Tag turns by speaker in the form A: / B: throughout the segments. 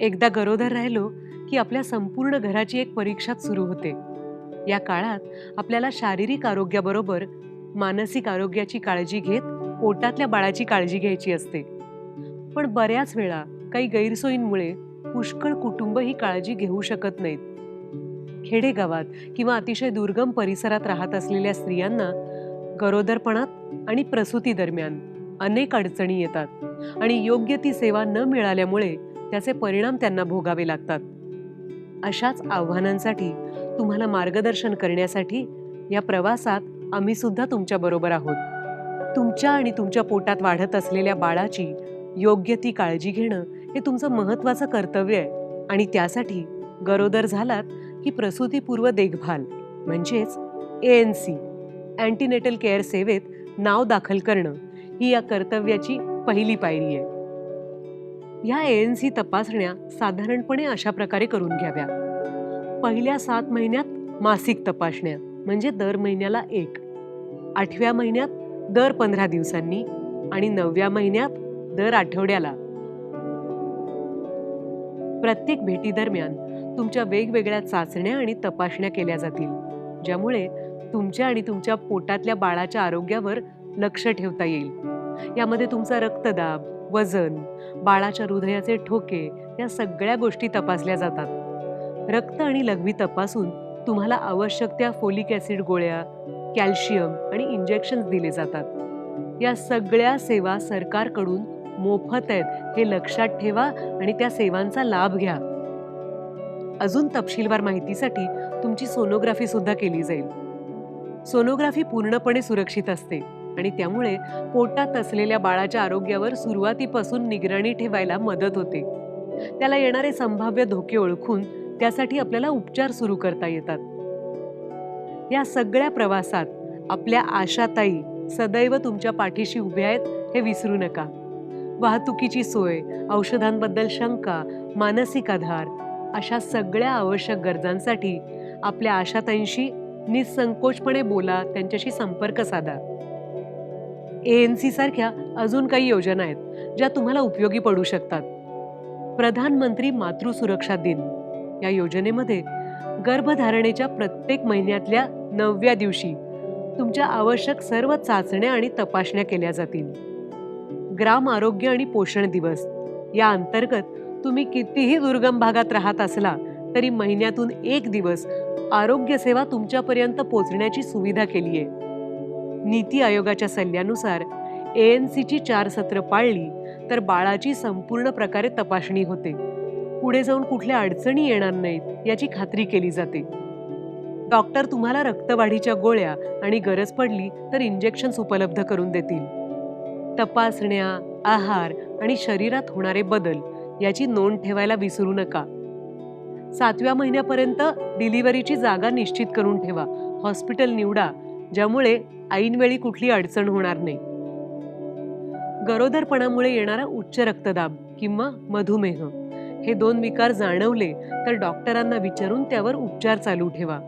A: एकदा गरोदर राहिलो की आपल्या संपूर्ण घराची एक परीक्षाच सुरू होते. या काळात आपल्याला शारीरिक आरोग्याबरोबर मानसिक आरोग्याची काळजी घेत पोटातल्या बाळाची काळजी घ्यायची असते. पण बऱ्याच वेळा काही गैरसोयींमुळे पुष्कळ कुटुंब ही काळजी घेऊ शकत नाहीत. खेडेगावात किंवा अतिशय दुर्गम परिसरात राहत असलेल्या स्त्रियांना गरोदरपणात आणि प्रसूती दरम्यान अनेक अडचणी येतात आणि योग्य ती सेवा न मिळाल्यामुळे त्याचे परिणाम त्यांना भोगावे लागतात. अशाच आव्हानांसाठी तुम्हाला मार्गदर्शन करण्यासाठी या प्रवासात आम्ही सुद्धा तुमच्या बरोबर आहोत. तुमच्या आणि तुमच्या पोटात वाढत असलेल्या बाळाची योग्य ती काळजी घेणं हे तुमचं महत्त्वाचं कर्तव्य आहे आणि त्यासाठी गरोदर झालात की प्रसूतीपूर्व देखभाल म्हणजेच ANC अँटीनेटल केअर सेवेत नाव दाखल करणं ही या कर्तव्याची पहिली पायरी आहे. ह्या ANC तपासण्या साधारणपणे अशा प्रकारे करून घ्याव्या. पहिल्या 7 महिन्यात मासिक तपासण्या म्हणजे दर महिन्याला 1, 8व्या महिन्यात दर 15 दिवसांनी आणि 9व्या महिन्यात दर आठवड्याला. प्रत्येक भेटी दरम्यान तुमच्या वेगवेगळ्या चाचण्या आणि तपासण्या केल्या जातील, ज्यामुळे तुमच्या आणि तुमच्या पोटातल्या बाळाच्या आरोग्यावर लक्ष ठेवता येईल. यामध्ये तुमचा रक्तदाब, वजन, बाळाच्या हृदयाचे ठोके या सगळ्या गोष्टी तपासल्या जातात. रक्त आणि लघवी तपासून तुम्हाला आवश्यक त्या फोलिक ॲसिड गोळ्या, कॅल्शियम आणि इंजेक्शन्स दिले जातात. या सगळ्या सेवा सरकारकडून मोफत आहेत हे लक्षात ठेवा आणि त्या सेवांचा लाभ घ्या. अजून तपशीलवार माहितीसाठी तुमची सोनोग्राफी सुद्धा केली जाईल. सोनोग्राफी पूर्णपणे सुरक्षित असते आणि त्यामुळे पोटात असलेल्या बाळाच्या आरोग्यावर सुरुवातीपासून निगराणी ठेवायला मदत होते. त्याला येणारे संभाव्य धोके ओळखून त्यासाठी आपल्याला उपचार सुरू करता येतात. या सगळ्या प्रवासात आपल्या आशाताई सदैव तुमच्या पाठीशी उभ्या आहेत हे विसरू नका. वाहतुकीची सोय, औषधांबद्दल शंका, मानसिक आधार अशा सगळ्या आवश्यक गरजांसाठी आपल्या आशाताईंशी निसंकोचपणे बोला, त्यांच्याशी संपर्क साधा. ANC सारख्या अजून काही योजना आहेत ज्या तुम्हाला उपयोगी पडू शकतात. प्रधानमंत्री मातृ सुरक्षा दिन या योजनेमध्ये गर्भधारणेच्या प्रत्येक महिन्यातल्या 9व्या दिवशी तुमच्या आवश्यक सर्व चाचण्या आणि तपासण्या केल्या जातील. ग्राम आरोग्य आणि पोषण दिवस या अंतर्गत तुम्ही कितीही दुर्गम भागात राहत असला तरी महिन्यातून 1 दिवस आरोग्य सेवा तुमच्यापर्यंत पोहोचण्याची सुविधा केली आहे. नीती आयोगाच्या सल्ल्यानुसार ANCची 4 सत्र पाळली तर बाळाची संपूर्ण प्रकारे तपासणी होते. पुढे जाऊन कुठल्या अडचणी येणार नाहीत याची खात्री केली जाते. डॉक्टर तुम्हाला रक्तवाढीच्या गोळ्या आणि गरज पडली तर इंजेक्शन्स उपलब्ध करून देतील. तपासण्या, आहार आणि शरीरात होणारे बदल याची नोंद ठेवायला विसरू नका. 7व्या महिन्यापर्यंत डिलिव्हरीची जागा निश्चित करून ठेवा. हॉस्पिटल निवडा ज्यामुळे ऐनवेळी कुठली अडचण होणार नाही. गरोदरपणामुळे येणारा उच्च रक्तदाब किंवा मधुमेह हे 2 विकार जाणवले तर डॉक्टरांना विचारून त्यावर उपचार चालू ठेवा.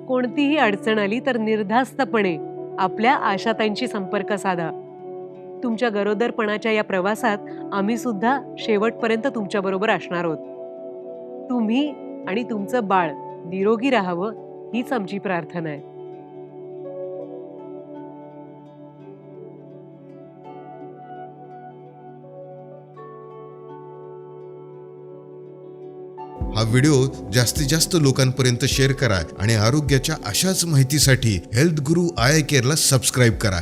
A: कोणतीही अडचण आली तर निर्धास्तपणे आपल्या आशाताईंशी संपर्क साधा. तुमच्या गरोदरपणाच्या या प्रवासात आम्ही सुद्धा शेवटपर्यंत तुमच्याबरोबर असणार आहोत. तुम्ही आणि तुमचं बाळ निरोगी राहावं हीच आमची प्रार्थना आहे.
B: हा व्हिडिओ जास्तीत जास्त लोकांपर्यंत शेअर करा आणि आरोग्याच्या अशाच माहितीसाठी हेल्थ गुरु आय केअरला सबस्क्राईब करा.